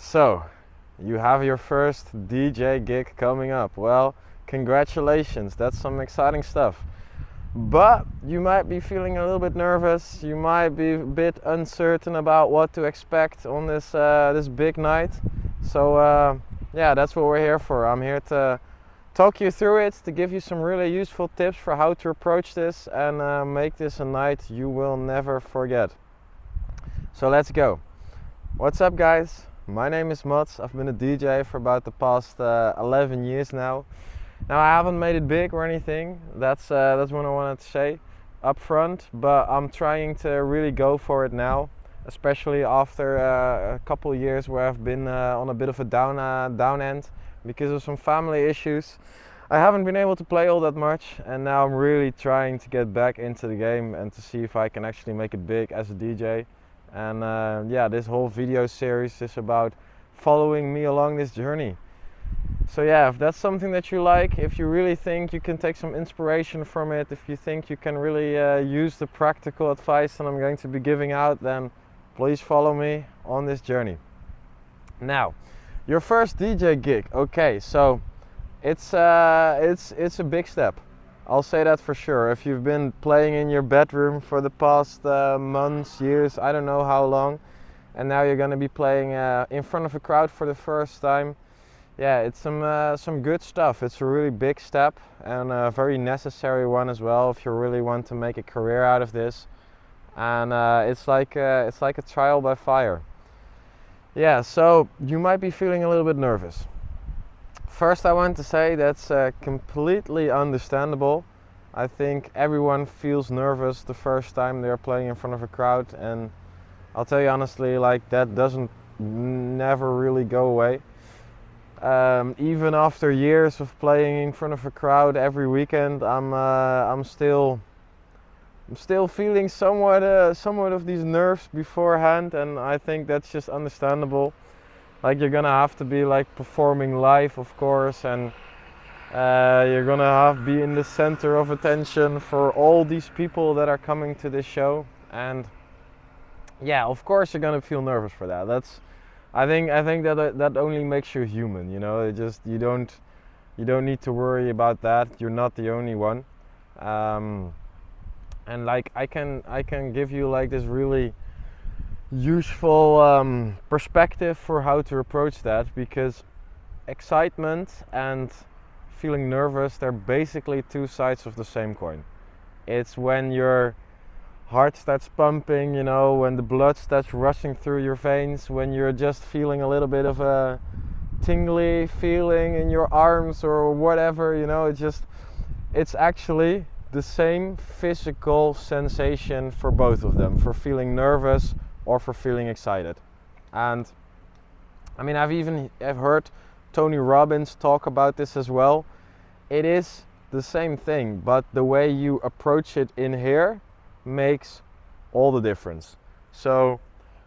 So, you have your first DJ gig coming up. Well, congratulations, that's some exciting stuff. But you might be feeling a little bit nervous, you might be a bit uncertain about what to expect on this big night. So, yeah, that's what we're here for. I'm here to talk you through it, to give you some really useful tips for how to approach this and make this a night you will never forget. So let's go. What's up, guys? My name is Mats. I've been a DJ for about the past 11 years now. Now I haven't made it big or anything. That's what I wanted to say up front. But I'm trying to really go for it now, especially after a couple years where I've been on a bit of a down end because of some family issues. I haven't been able to play all that much, and now I'm really trying to get back into the game and to see if I can actually make it big as a DJ. And yeah, this whole video series is about following me along this journey. So yeah, if that's something that you like, if you really think you can take some inspiration from it, if you think you can really use the practical advice that I'm going to be giving out, then please follow me on this journey. Now, your first DJ gig. Okay, so it's a big step. I'll say that for sure. If you've been playing in your bedroom for the past months, years, I don't know how long, and now you're going to be playing in front of a crowd for the first time, yeah, it's some good stuff. It's a really big step and a very necessary one as well if you really want to make a career out of this. And it's like a trial by fire. Yeah, so you might be feeling a little bit nervous. First, I want to say that's completely understandable. I think everyone feels nervous the first time they're playing in front of a crowd, and I'll tell you honestly, like that doesn't never really go away. Even after years of playing in front of a crowd every weekend, I'm still feeling somewhat of these nerves beforehand, and I think that's just understandable. Like, you're gonna have to be like performing live, of course, and you're gonna be in the center of attention for all these people that are coming to this show. And yeah, of course you're gonna feel nervous for that. I think that only makes you human. You know, you don't need to worry about that. You're not the only one. And like I can give you like this really useful perspective for how to approach that, because excitement and feeling nervous, they're basically two sides of the same coin. It's when your heart starts pumping, you know, when the blood starts rushing through your veins, when you're just feeling a little bit of a tingly feeling in your arms or whatever, you know, it's actually the same physical sensation for both of them, for feeling nervous or for feeling excited. And I mean, I've heard Tony Robbins talk about this as well. It is the same thing, but the way you approach it in here makes all the difference. So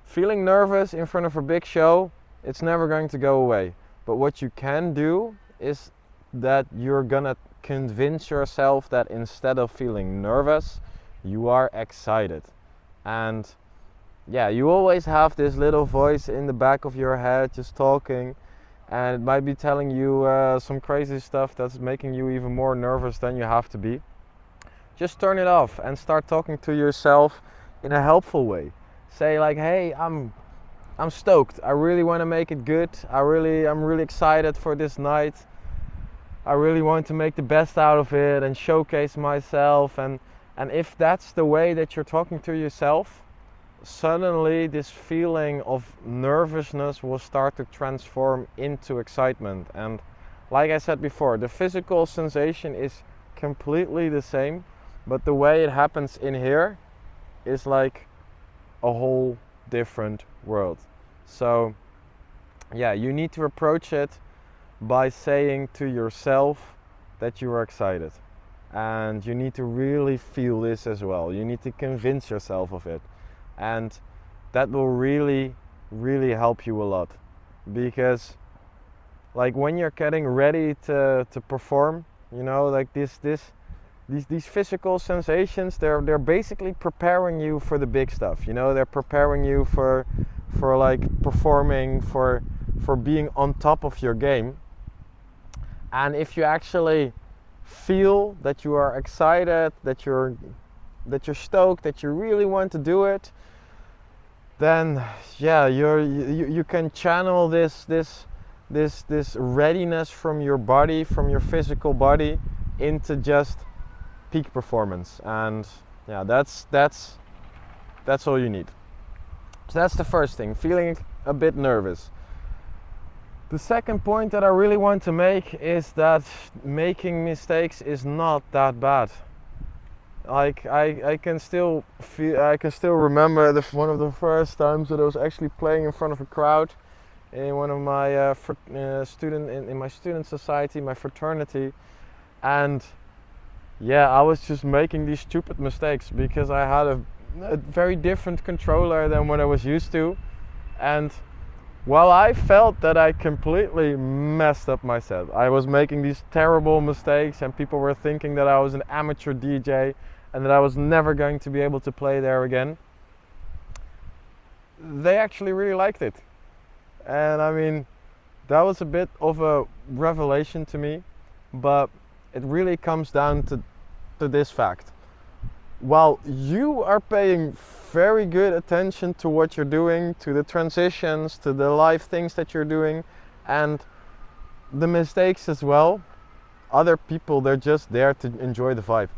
feeling nervous in front of a big show, it's never going to go away. But what you can do is that you're gonna convince yourself that instead of feeling nervous, you are excited. And yeah, you always have this little voice in the back of your head just talking, and it might be telling you some crazy stuff that's making you even more nervous than you have to be. Just turn it off and start talking to yourself in a helpful way. Say like, hey, I'm stoked. I really want to make it good. I'm really excited for this night. I really want to make the best out of it and showcase myself. And if that's the way that you're talking to yourself, suddenly this feeling of nervousness will start to transform into excitement. And like I said before, the physical sensation is completely the same, but the way it happens in here is like a whole different world. So yeah, you need to approach it by saying to yourself that you are excited, and you need to really feel this as well. You need to convince yourself of it, and that will really help you a lot, because like when you're getting ready to perform, you know, like these physical sensations, they're basically preparing you for the big stuff. You know, they're preparing you for like performing, for for being on top of your game. And if you actually feel that you are excited, that you're stoked, that you really want to do it, then yeah, you can channel this readiness from your body, from your physical body, into just peak performance. And yeah, that's all you need. So that's the first thing, feeling a bit nervous. The second point that I really want to make is that making mistakes is not that bad. Like I can still remember one of the first times that I was actually playing in front of a crowd in one of my in my student society, my fraternity, and yeah, I was just making these stupid mistakes because I had a very different controller than what I was used to, and while I felt that I completely messed up my set, I was making these terrible mistakes and people were thinking that I was an amateur DJ and that I was never going to be able to play there again. They actually really liked it. And I mean, that was a bit of a revelation to me, but it really comes down to this fact. While you are paying very good attention to what you're doing, to the transitions, to the live things that you're doing, and the mistakes as well, other people, they're just there to enjoy the vibe.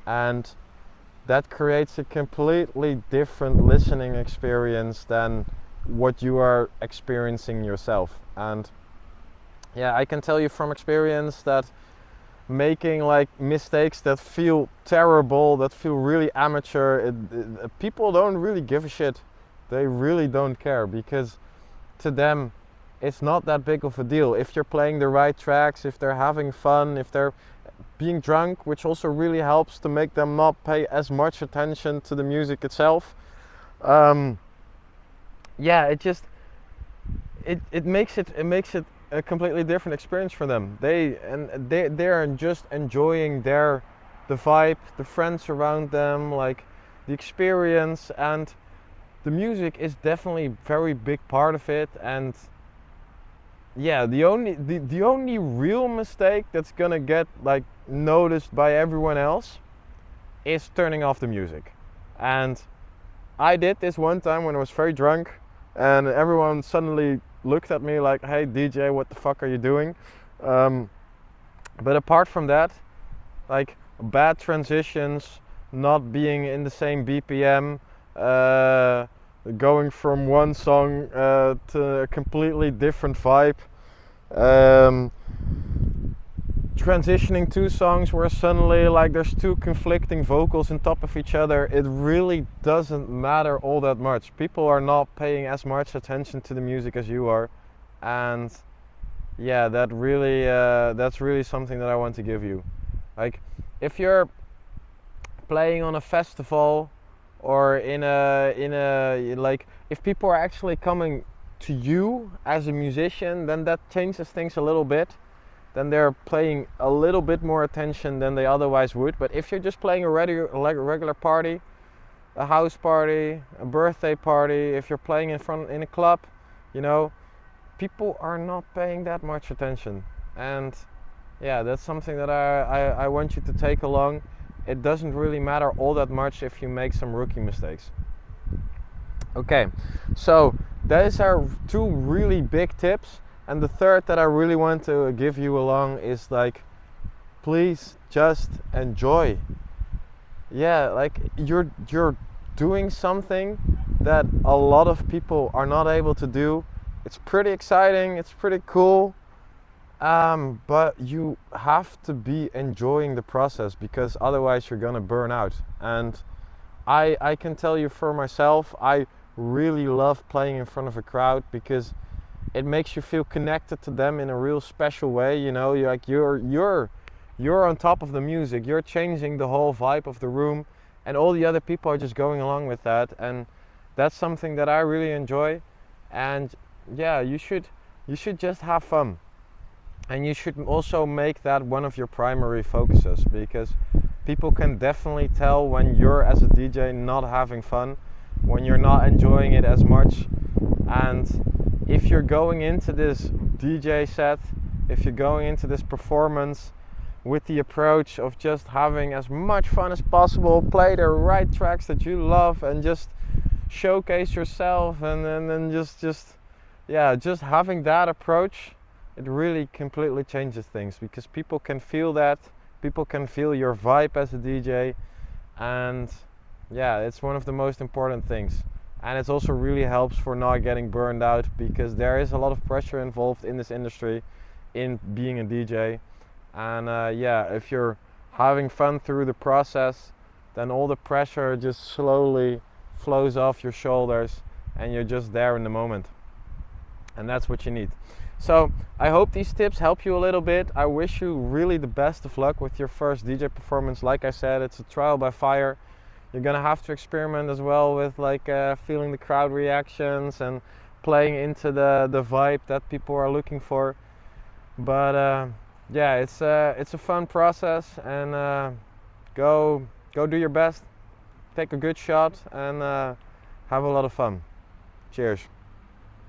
And that creates a completely different listening experience than what you are experiencing yourself. And yeah, I can tell you from experience that making like mistakes that feel terrible, that feel really amateur, people don't really give a shit. They really don't care, because to them it's not that big of a deal. If you're playing the right tracks, if they're having fun, if they're being drunk, which also really helps to make them not pay as much attention to the music itself. Yeah, it makes it a completely different experience for them. They are just enjoying the vibe, the friends around them, like the experience, and the music is definitely a very big part of it. And yeah, the only real mistake that's gonna get like noticed by everyone else is turning off the music. And I did this one time when I was very drunk, and everyone suddenly looked at me like, "Hey DJ, what the fuck are you doing?" But apart from that, like bad transitions, not being in the same BPM, going from one song to a completely different vibe, transitioning two songs where suddenly like there's two conflicting vocals on top of each other, it really doesn't matter all that much. People are not paying as much attention to the music as you are, and yeah, that's really something that I want to give you. Like, if you're playing on a festival or in a like, if people are actually coming to you as a musician, then that changes things a little bit. Then they're paying a little bit more attention than they otherwise would. But if you're just playing a regular party, a house party, a birthday party, if you're playing in a club, you know, people are not paying that much attention. And yeah, that's something that I want you to take along. It doesn't really matter all that much if you make some rookie mistakes. Okay, so that is our two really big tips. And the third that I really want to give you along is like, please just enjoy. Yeah, like you're doing something that a lot of people are not able to do. It's pretty exciting, it's pretty cool, but you have to be enjoying the process, because otherwise you're gonna burn out. And I can tell you for myself, I really love playing in front of a crowd because it makes you feel connected to them in a real special way. You know, you're on top of the music, you're changing the whole vibe of the room, and all the other people are just going along with that. And that's something that I really enjoy. And yeah, you should just have fun, and you should also make that one of your primary focuses, because people can definitely tell when you're, as a DJ, not having fun, when you're not enjoying it as much. And if you're going into this DJ set, if you're going into this performance with the approach of just having as much fun as possible, play the right tracks that you love and just showcase yourself, and then just having that approach, it really completely changes things, because people can feel that, people can feel your vibe as a DJ, and yeah, it's one of the most important things. And it also really helps for not getting burned out, because there is a lot of pressure involved in this industry in being a DJ. And if you're having fun through the process, then all the pressure just slowly flows off your shoulders and you're just there in the moment. And that's what you need. So I hope these tips help you a little bit. I wish you really the best of luck with your first DJ performance. Like I said, it's a trial by fire. You're gonna have to experiment as well with feeling the crowd reactions and playing into the vibe that people are looking for. But it's a fun process, and go do your best, take a good shot, and have a lot of fun. Cheers.